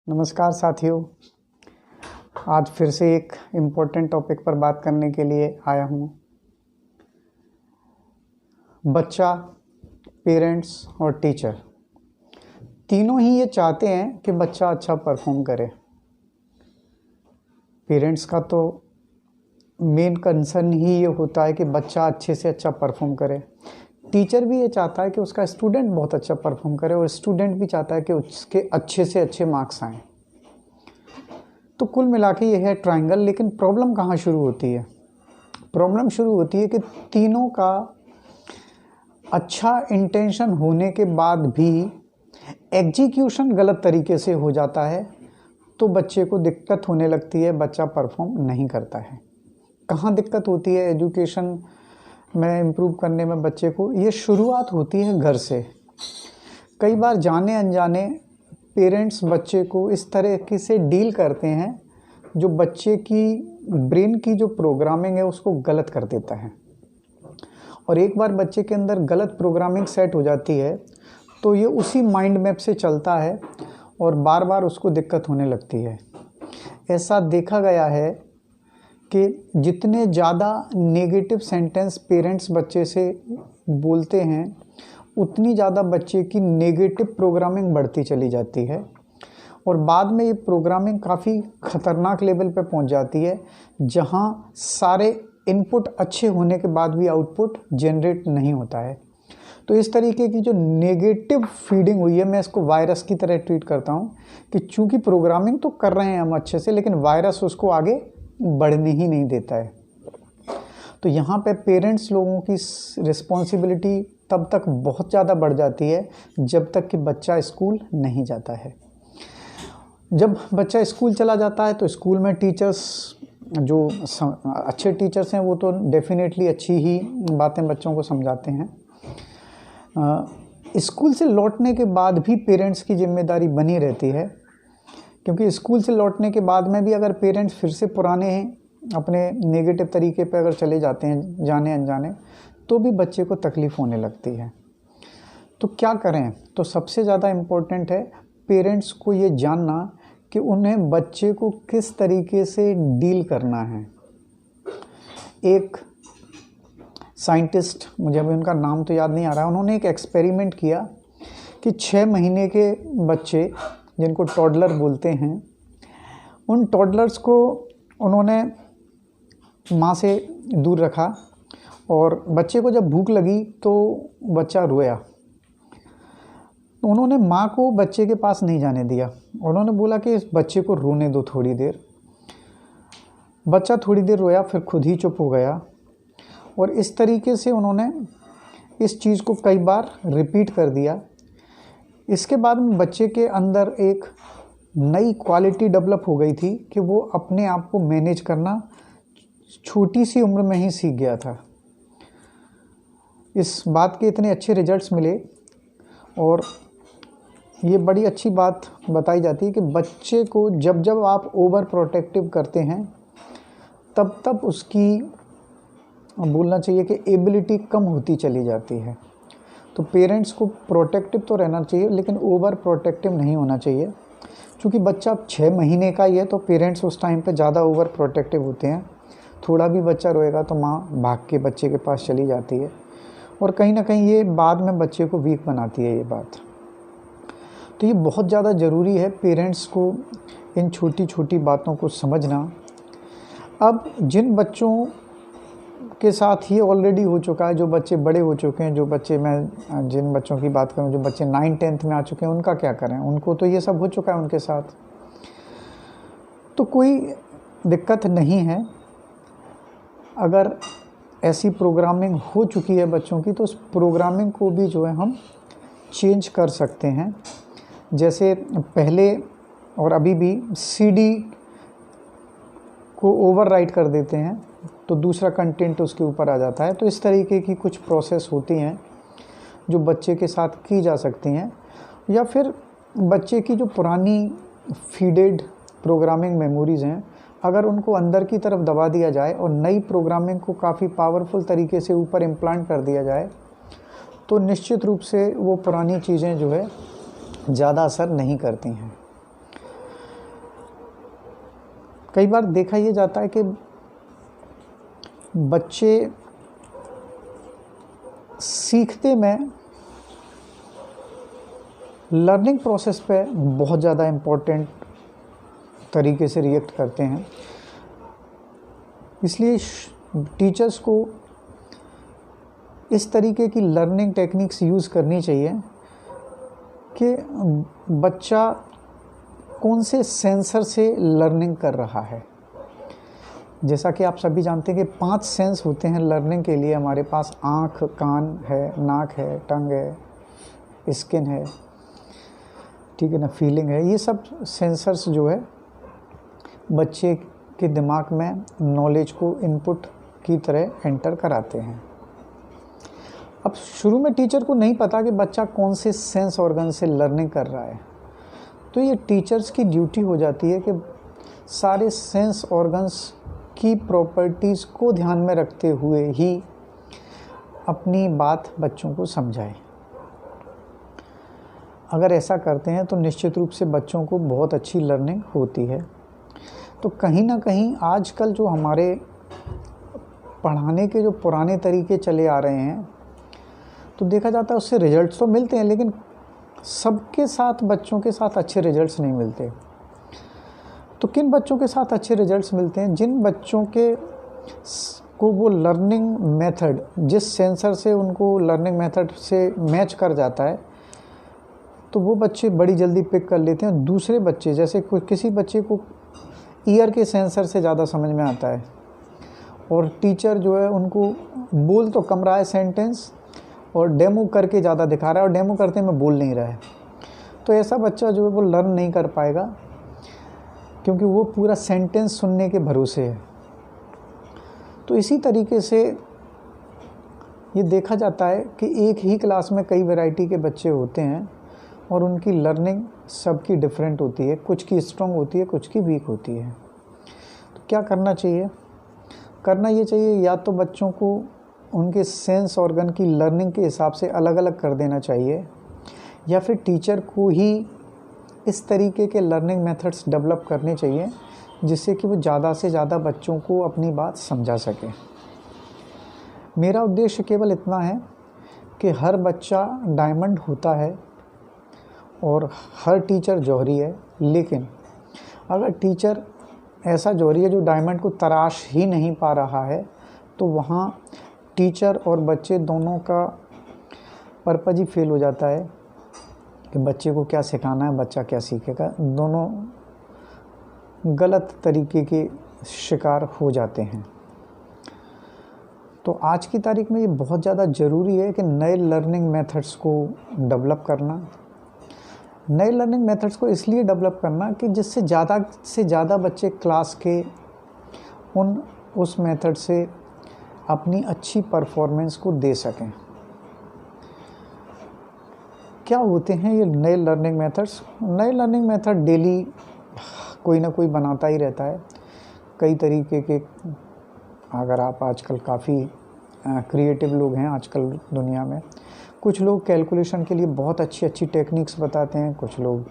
नमस्कार साथियों, आज फिर से एक इम्पोर्टेंट टॉपिक पर बात करने के लिए आया हूँ। बच्चा, पेरेंट्स और टीचर तीनों ही ये चाहते हैं कि बच्चा अच्छा परफॉर्म करे। पेरेंट्स का तो मेन कंसर्न ही ये होता है कि बच्चा अच्छे से अच्छा परफॉर्म करे। टीचर भी ये चाहता है कि उसका स्टूडेंट बहुत अच्छा परफॉर्म करे और स्टूडेंट भी चाहता है कि उसके अच्छे से अच्छे मार्क्स आएँ। तो कुल मिला के ये है ट्रायंगल। लेकिन प्रॉब्लम कहाँ शुरू होती है? प्रॉब्लम शुरू होती है कि तीनों का अच्छा इंटेंशन होने के बाद भी एग्जीक्यूशन गलत तरीके से हो जाता है, तो बच्चे को दिक्कत होने लगती है, बच्चा परफॉर्म नहीं करता है। कहाँ दिक्कत होती है एजुकेशन में इम्प्रूव करने में बच्चे को? ये शुरुआत होती है घर से। कई बार जाने अनजाने पेरेंट्स बच्चे को इस तरीके से डील करते हैं जो बच्चे की ब्रेन की जो प्रोग्रामिंग है उसको गलत कर देता है। और एक बार बच्चे के अंदर गलत प्रोग्रामिंग सेट हो जाती है तो ये उसी माइंड मैप से चलता है और बार बार उसको दिक्कत होने लगती है। ऐसा देखा गया है कि जितने ज़्यादा नेगेटिव सेंटेंस पेरेंट्स बच्चे से बोलते हैं उतनी ज़्यादा बच्चे की नेगेटिव प्रोग्रामिंग बढ़ती चली जाती है और बाद में ये प्रोग्रामिंग काफ़ी ख़तरनाक लेवल पे पहुंच जाती है, जहां सारे इनपुट अच्छे होने के बाद भी आउटपुट जनरेट नहीं होता है। तो इस तरीके की जो नेगेटिव फीडिंग हुई है, मैं इसको वायरस की तरह ट्रीट करता हूँ कि चूँकि प्रोग्रामिंग तो कर रहे हैं हम अच्छे से, लेकिन वायरस उसको आगे बढ़ने ही नहीं देता है। तो यहाँ पे पेरेंट्स लोगों की रिस्पॉन्सिबिलिटी तब तक बहुत ज़्यादा बढ़ जाती है जब तक कि बच्चा स्कूल नहीं जाता है। जब बच्चा स्कूल चला जाता है तो स्कूल में टीचर्स जो अच्छे टीचर्स हैं वो तो डेफिनेटली अच्छी ही बातें बच्चों को समझाते हैं। स्कूल से लौटने के बाद भी पेरेंट्स की जिम्मेदारी बनी रहती है, क्योंकि स्कूल से लौटने के बाद में भी अगर पेरेंट्स फिर से पुराने अपने नेगेटिव तरीके पे अगर चले जाते हैं जाने अनजाने, तो भी बच्चे को तकलीफ़ होने लगती है। तो क्या करें? तो सबसे ज़्यादा इम्पोर्टेंट है पेरेंट्स को ये जानना कि उन्हें बच्चे को किस तरीके से डील करना है। एक साइंटिस्ट, मुझे अभी उनका नाम तो याद नहीं आ रहा, उन्होंने एक एक्सपेरिमेंट किया कि 6 महीने के बच्चे जिनको टॉडलर बोलते हैं, उन टॉडलर्स को उन्होंने माँ से दूर रखा और बच्चे को जब भूख लगी तो बच्चा रोया। तो उन्होंने माँ को बच्चे के पास नहीं जाने दिया। उन्होंने बोला कि इस बच्चे को रोने दो थोड़ी देर। बच्चा थोड़ी देर रोया, फिर खुद ही चुप हो गया। और इस तरीके से उन्होंने इस चीज़ को कई बार रिपीट कर दिया। इसके बाद में बच्चे के अंदर एक नई क्वालिटी डेवलप हो गई थी कि वो अपने आप को मैनेज करना छोटी सी उम्र में ही सीख गया था। इस बात के इतने अच्छे रिजल्ट्स मिले और ये बड़ी अच्छी बात बताई जाती है कि बच्चे को जब जब आप ओवर प्रोटेक्टिव करते हैं तब तब उसकी बोलना चाहिए कि एबिलिटी कम होती चली जाती है। तो पेरेंट्स को प्रोटेक्टिव तो रहना चाहिए, लेकिन ओवर प्रोटेक्टिव नहीं होना चाहिए। क्योंकि बच्चा 6 महीने का ही है तो पेरेंट्स उस टाइम पे ज़्यादा ओवर प्रोटेक्टिव होते हैं। थोड़ा भी बच्चा रोएगा तो माँ भाग के बच्चे के पास चली जाती है और कहीं ना कहीं ये बाद में बच्चे को वीक बनाती है ये बात। तो ये बहुत ज़्यादा ज़रूरी है पेरेंट्स को इन छोटी छोटी बातों को समझना। अब जिन बच्चों के साथ ये ऑलरेडी हो चुका है, जो बच्चे बड़े हो चुके हैं, जो बच्चे, मैं जिन बच्चों की बात करूं जो बच्चे 9-10th में आ चुके हैं, उनका क्या करें? उनको तो ये सब हो चुका है उनके साथ, तो कोई दिक्कत नहीं है। अगर ऐसी प्रोग्रामिंग हो चुकी है बच्चों की तो उस प्रोग्रामिंग को भी जो है हम चेंज कर सकते हैं। जैसे पहले और अभी भी सीडी को ओवरराइट कर देते हैं तो दूसरा कंटेंट उसके ऊपर आ जाता है। तो इस तरीके की कुछ प्रोसेस होती हैं जो बच्चे के साथ की जा सकती हैं। या फिर बच्चे की जो पुरानी फीडेड प्रोग्रामिंग मेमोरीज़ हैं, अगर उनको अंदर की तरफ दबा दिया जाए और नई प्रोग्रामिंग को काफ़ी पावरफुल तरीके से ऊपर इम्प्लांट कर दिया जाए तो निश्चित रूप से वो पुरानी चीज़ें जो है ज़्यादा असर नहीं करती हैं। कई बार देखा ये जाता है कि बच्चे सीखते में लर्निंग प्रोसेस पे बहुत ज़्यादा इम्पोर्टेंट तरीके से रिएक्ट करते हैं। इसलिए टीचर्स को इस तरीके की लर्निंग टेक्निक्स यूज़ करनी चाहिए कि बच्चा कौन से सेंसर से लर्निंग कर रहा है। जैसा कि आप सभी जानते हैं कि 5 सेंस होते हैं लर्निंग के लिए। हमारे पास आँख, कान है, नाक है, टंग है, स्किन है, ठीक है ना, फीलिंग है। ये सब सेंसर्स जो है बच्चे के दिमाग में नॉलेज को इनपुट की तरह एंटर कराते हैं। अब शुरू में टीचर को नहीं पता कि बच्चा कौन से सेंस ऑर्गन से लर्निंग कर रहा है, तो ये टीचर्स की ड्यूटी हो जाती है कि सारे सेंस ऑर्गन्स की प्रॉपर्टीज़ को ध्यान में रखते हुए ही अपनी बात बच्चों को समझाएं। अगर ऐसा करते हैं तो निश्चित रूप से बच्चों को बहुत अच्छी लर्निंग होती है। तो कहीं ना कहीं आजकल जो हमारे पढ़ाने के जो पुराने तरीके चले आ रहे हैं, तो देखा जाता है उससे रिजल्ट्स तो मिलते हैं, लेकिन सबके साथ बच्चों के साथ अच्छे रिजल्ट्स नहीं मिलते। तो किन बच्चों के साथ अच्छे रिजल्ट्स मिलते हैं? जिन बच्चों को वो लर्निंग मेथड, जिस सेंसर से उनको लर्निंग मेथड से मैच कर जाता है, तो वो बच्चे बड़ी जल्दी पिक कर लेते हैं। दूसरे बच्चे, जैसे किसी बच्चे को ईयर के सेंसर से ज़्यादा समझ में आता है और टीचर जो है उनको बोल तो कम रहा है सेंटेंस और डेमो करके ज़्यादा दिखा रहा है और डेमो करते में बोल नहीं रहा है, तो ऐसा बच्चा जो है वो लर्न नहीं कर पाएगा, क्योंकि वो पूरा सेंटेंस सुनने के भरोसे है। तो इसी तरीके से ये देखा जाता है कि एक ही क्लास में कई वैरायटी के बच्चे होते हैं और उनकी लर्निंग सबकी डिफरेंट होती है। कुछ की स्ट्रॉन्ग होती है, कुछ की वीक होती है। तो क्या करना चाहिए? करना ये चाहिए, या तो बच्चों को उनके सेंस ऑर्गन की लर्निंग के हिसाब से अलग अलग कर देना चाहिए, या फिर टीचर को ही इस तरीके के लर्निंग मेथड्स डेवलप करने चाहिए जिससे कि वो ज़्यादा से ज़्यादा बच्चों को अपनी बात समझा सके। मेरा उद्देश्य केवल इतना है कि हर बच्चा डायमंड होता है और हर टीचर जौहरी है, लेकिन अगर टीचर ऐसा जौहरी है जो डायमंड को तराश ही नहीं पा रहा है, तो वहाँ टीचर और बच्चे दोनों का पर्पज़ ही फेल हो जाता है कि बच्चे को क्या सिखाना है, बच्चा क्या सीखेगा। दोनों गलत तरीके के शिकार हो जाते हैं। तो आज की तारीख में ये बहुत ज़्यादा ज़रूरी है कि नए लर्निंग मेथड्स को डेवलप करना। नए लर्निंग मेथड्स को इसलिए डेवलप करना कि जिससे ज़्यादा से ज़्यादा बच्चे क्लास के उस मेथड से अपनी अच्छी परफॉर्मेंस को दे सकें। क्या होते हैं ये नए लर्निंग मेथड्स? नए लर्निंग मेथड डेली कोई ना कोई बनाता ही रहता है। कई तरीके के, अगर आप आजकल काफ़ी क्रिएटिव लोग हैं आजकल दुनिया में। कुछ लोग कैलकुलेशन के लिए बहुत अच्छी अच्छी टेक्निक्स बताते हैं, कुछ लोग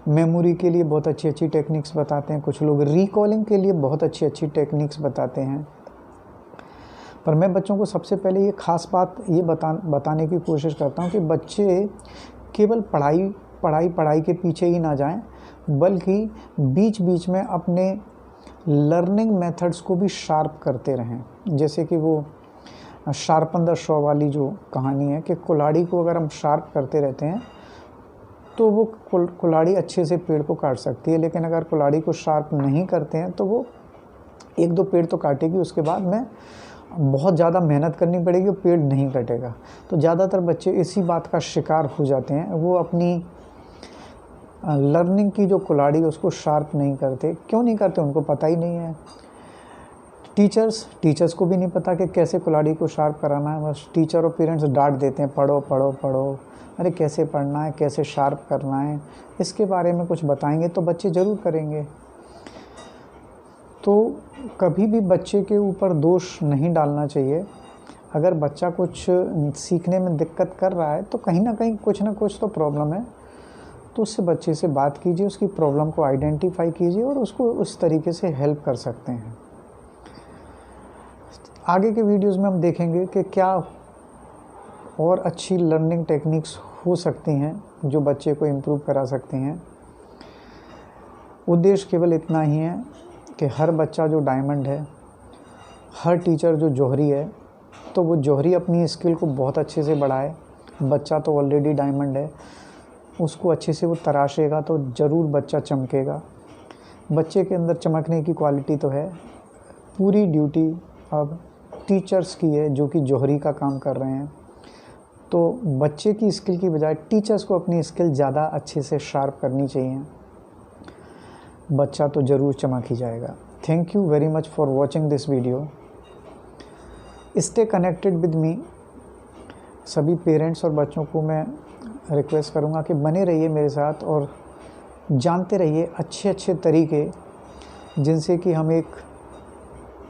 मेमोरी के लिए बहुत अच्छी अच्छी टेक्निक्स बताते हैं, कुछ लोग रिकॉलिंग के लिए बहुत अच्छी अच्छी टेक्निक्स बताते हैं। पर मैं बच्चों को सबसे पहले ये ख़ास बात ये बताने की कोशिश करता हूँ कि बच्चे केवल पढ़ाई के पीछे ही ना जाएं, बल्कि बीच बीच में अपने लर्निंग मेथड्स को भी शार्प करते रहें। जैसे कि वो शार्पन द शॉ वाली जो कहानी है कि कुल्हाड़ी को अगर हम शार्प करते रहते हैं तो वो कुल्हाड़ी अच्छे से पेड़ को काट सकती है, लेकिन अगर कुल्हाड़ी को शार्प नहीं करते हैं तो वो 1-2 पेड़ तो काटेगी, उसके बाद में बहुत ज़्यादा मेहनत करनी पड़ेगी और पेड़ नहीं कटेगा। तो ज़्यादातर बच्चे इसी बात का शिकार हो जाते हैं, वो अपनी लर्निंग की जो कुल्हाड़ी उसको शार्प नहीं करते। क्यों नहीं करते? उनको पता ही नहीं है। टीचर्स को भी नहीं पता कि कैसे कुल्हाड़ी को शार्प कराना है। बस टीचर और पेरेंट्स डांट देते हैं, पढ़ो पढ़ो पढ़ो, अरे कैसे पढ़ना है, कैसे शार्प करना है, इसके बारे में कुछ बताएंगे तो बच्चे ज़रूर करेंगे। तो कभी भी बच्चे के ऊपर दोष नहीं डालना चाहिए। अगर बच्चा कुछ सीखने में दिक्कत कर रहा है तो कहीं ना कहीं कुछ ना कुछ तो प्रॉब्लम है। तो उससे बच्चे से बात कीजिए, उसकी प्रॉब्लम को आइडेंटिफाई कीजिए और उसको उस तरीके से हेल्प कर सकते हैं। आगे के वीडियोस में हम देखेंगे कि क्या और अच्छी लर्निंग टेक्निक्स हो सकती हैं जो बच्चे को इम्प्रूव करा सकती हैं। उद्देश्य केवल इतना ही है कि हर बच्चा जो डायमंड है, हर टीचर जो जौहरी है, तो वो जौहरी अपनी स्किल को बहुत अच्छे से बढ़ाए। बच्चा तो ऑलरेडी डायमंड है, उसको अच्छे से वो तराशेगा तो ज़रूर बच्चा चमकेगा। बच्चे के अंदर चमकने की क्वालिटी तो है। पूरी ड्यूटी अब टीचर्स की है जो कि जौहरी का काम कर रहे हैं। तो बच्चे की स्किल की बजाय टीचर्स को अपनी स्किल ज़्यादा अच्छे से शार्प करनी चाहिए। बच्चा तो ज़रूर चमक ही जाएगा। Thank you very much for watching this video. Stay connected with me. सभी पेरेंट्स और बच्चों को मैं रिक्वेस्ट करूँगा कि बने रहिए मेरे साथ और जानते रहिए अच्छे अच्छे तरीके जिनसे कि हम एक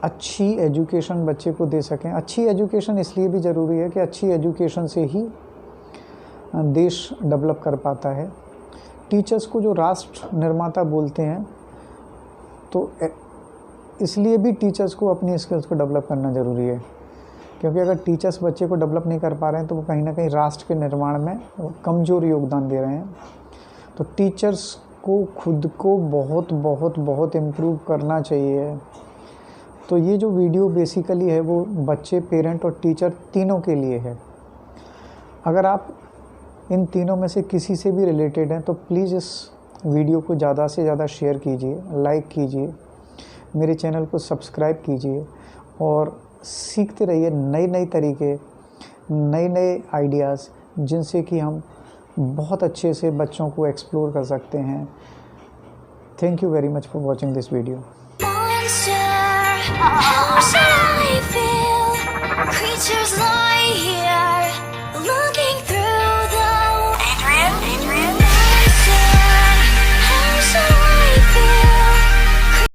अच्छी एजुकेशन बच्चे को दे सकें। अच्छी एजुकेशन इसलिए भी ज़रूरी है कि अच्छी एजुकेशन से ही देश डेवलप कर पाता है। टीचर्स को जो राष्ट्र निर्माता बोलते हैं, तो इसलिए भी टीचर्स को अपनी स्किल्स को डेवलप करना ज़रूरी है, क्योंकि अगर टीचर्स बच्चे को डेवलप नहीं कर पा रहे हैं तो वो कहीं ना कहीं राष्ट्र के निर्माण में कमज़ोर योगदान दे रहे हैं। तो टीचर्स को खुद को बहुत बहुत बहुत इम्प्रूव करना चाहिए। तो ये जो वीडियो बेसिकली है वो बच्चे, पेरेंट और टीचर तीनों के लिए है। अगर आप इन तीनों में से किसी से भी रिलेटेड हैं तो प्लीज़ इस वीडियो को ज़्यादा से ज़्यादा शेयर कीजिए, लाइक कीजिए, मेरे चैनल को सब्सक्राइब कीजिए और सीखते रहिए नए नए तरीके, नए नए आइडियाज़, जिनसे कि हम बहुत अच्छे से बच्चों को एक्सप्लोर कर सकते हैं। Thank you very much for watching this video.